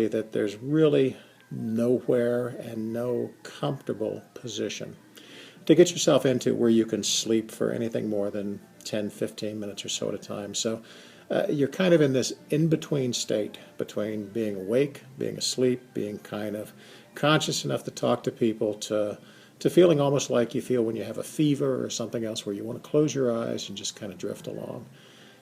that there's really nowhere and no comfortable position to get yourself into where you can sleep for anything more than 10, 15 minutes or so at a time. So you're kind of in this in-between state between being awake, being asleep, being kind of conscious enough to talk to people, to feeling almost like you feel when you have a fever or something else where you want to close your eyes and just kind of drift along.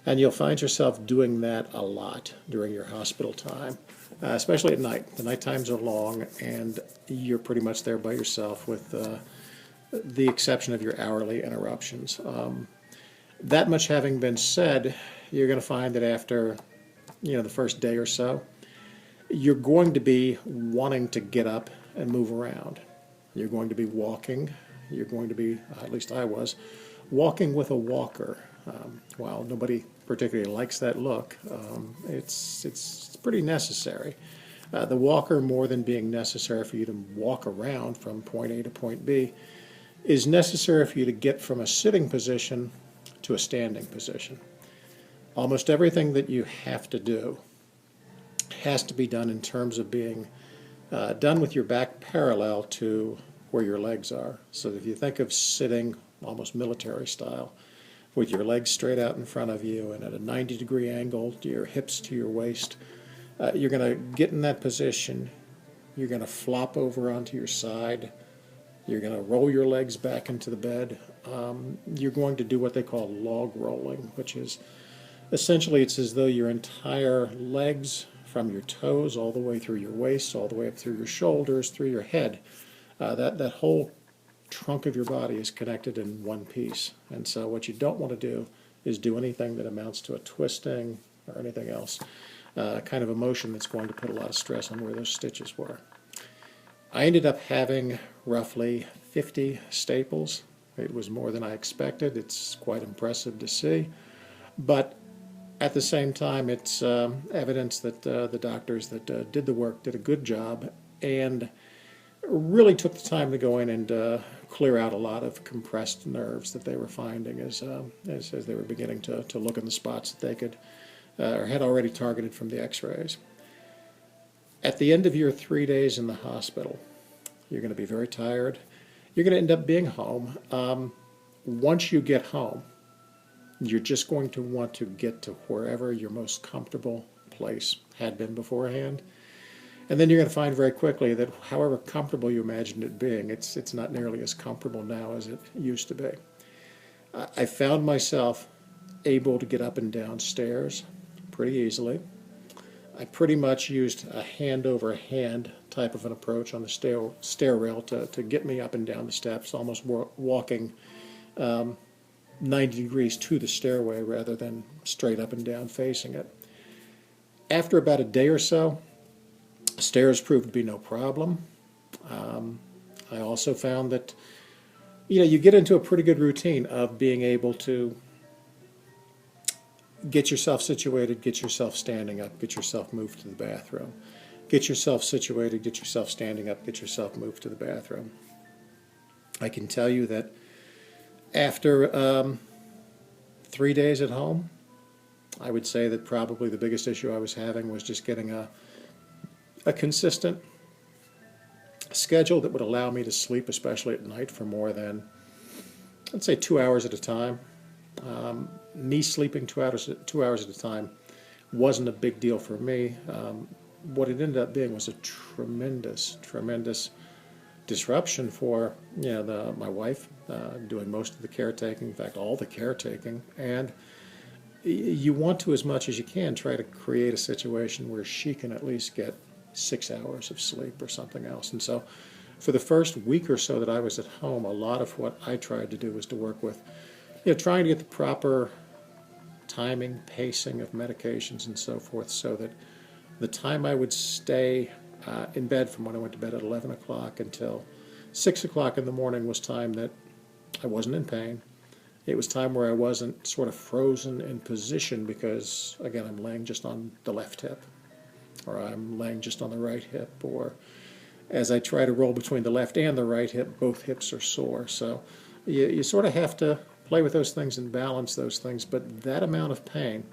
And you'll find yourself doing that a lot during your hospital time, especially at night. The night times are long, and you're pretty much there by yourself with the exception of your hourly interruptions. That much having been said, you're going to find that after the first day or so, you're going to be wanting to get up and move around. You're going to be walking. You're going to be, at least I was, walking with a walker. While nobody particularly likes that look, it's pretty necessary. The walker, more than being necessary for you to walk around from point A to point B, is necessary for you to get from a sitting position to a standing position. Almost everything that you have to do has to be done in terms of being done with your back parallel to where your legs are. So if you think of sitting almost military style, with your legs straight out in front of you and at a 90-degree angle, your hips to your waist, you're going to get in that position. You're going to flop over onto your side. You're going to roll your legs back into the bed. You're going to do what they call log rolling, which is essentially it's as though your entire legs from your toes all the way through your waist, all the way up through your shoulders, through your head, that whole trunk of your body is connected in one piece. And so what you don't want to do is do anything that amounts to a twisting or anything else, kind of a motion that's going to put a lot of stress on where those stitches were. I ended up having roughly 50 staples. It was more than I expected. It's quite impressive to see. But at the same time, it's evidence that the doctors that did the work did a good job and really took the time to go in and clear out a lot of compressed nerves that they were finding as they were beginning to look in the spots that they could or had already targeted from the x-rays. At the end of your 3 days in the hospital, you're going to be very tired. You're going to end up being home. Once you get home, you're just going to want to get to wherever your most comfortable place had been beforehand. And then you're going to find very quickly that however comfortable you imagined it being, it's not nearly as comfortable now as it used to be. I found myself able to get up and down stairs pretty easily. I pretty much used a hand-over-hand type of an approach on the stair rail to get me up and down the steps, almost walking 90 degrees to the stairway rather than straight up and down facing it. After about a day or so, stairs proved to be no problem. I also found that you get into a pretty good routine of being able to get yourself situated, get yourself standing up, get yourself moved to the bathroom. Get yourself situated, get yourself standing up, get yourself moved to the bathroom. I can tell you that after 3 days at home, I would say that probably the biggest issue I was having was just getting a consistent schedule that would allow me to sleep, especially at night, for more than, let's say, 2 hours at a time. Me sleeping 2 hours at a time wasn't a big deal for me. What it ended up being was a tremendous disruption for my wife doing most of the caretaking, in fact all the caretaking, and you want to, as much as you can, try to create a situation where she can at least get 6 hours of sleep or something else. And so for the first week or so that I was at home, a lot of what I tried to do was to work with trying to get the proper timing, pacing of medications and so forth, so that the time I would stay in bed from when I went to bed at 11 o'clock until 6 o'clock in the morning was time that I wasn't in pain. It was time where I wasn't sort of frozen in position because, again, I'm laying just on the left hip, or I'm laying just on the right hip, or as I try to roll between the left and the right hip, both hips are sore. So you sort of have to play with those things and balance those things, but that amount of pain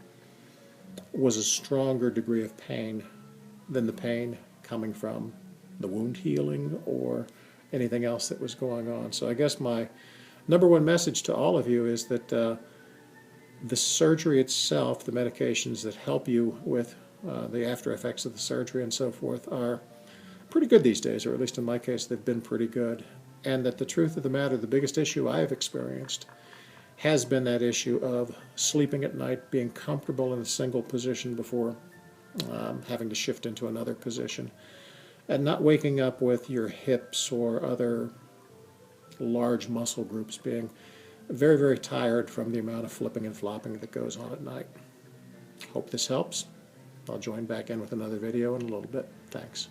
was a stronger degree of pain than the pain coming from the wound healing or anything else that was going on. So I guess my number one message to all of you is that the surgery itself, the medications that help you with the after effects of the surgery and so forth, are pretty good these days, or at least in my case they've been pretty good. And that the truth of the matter, the biggest issue I have experienced has been that issue of sleeping at night, being comfortable in a single position before having to shift into another position, and not waking up with your hips or other large muscle groups being very, very tired from the amount of flipping and flopping that goes on at night. Hope this helps. I'll join back in with another video in a little bit. Thanks.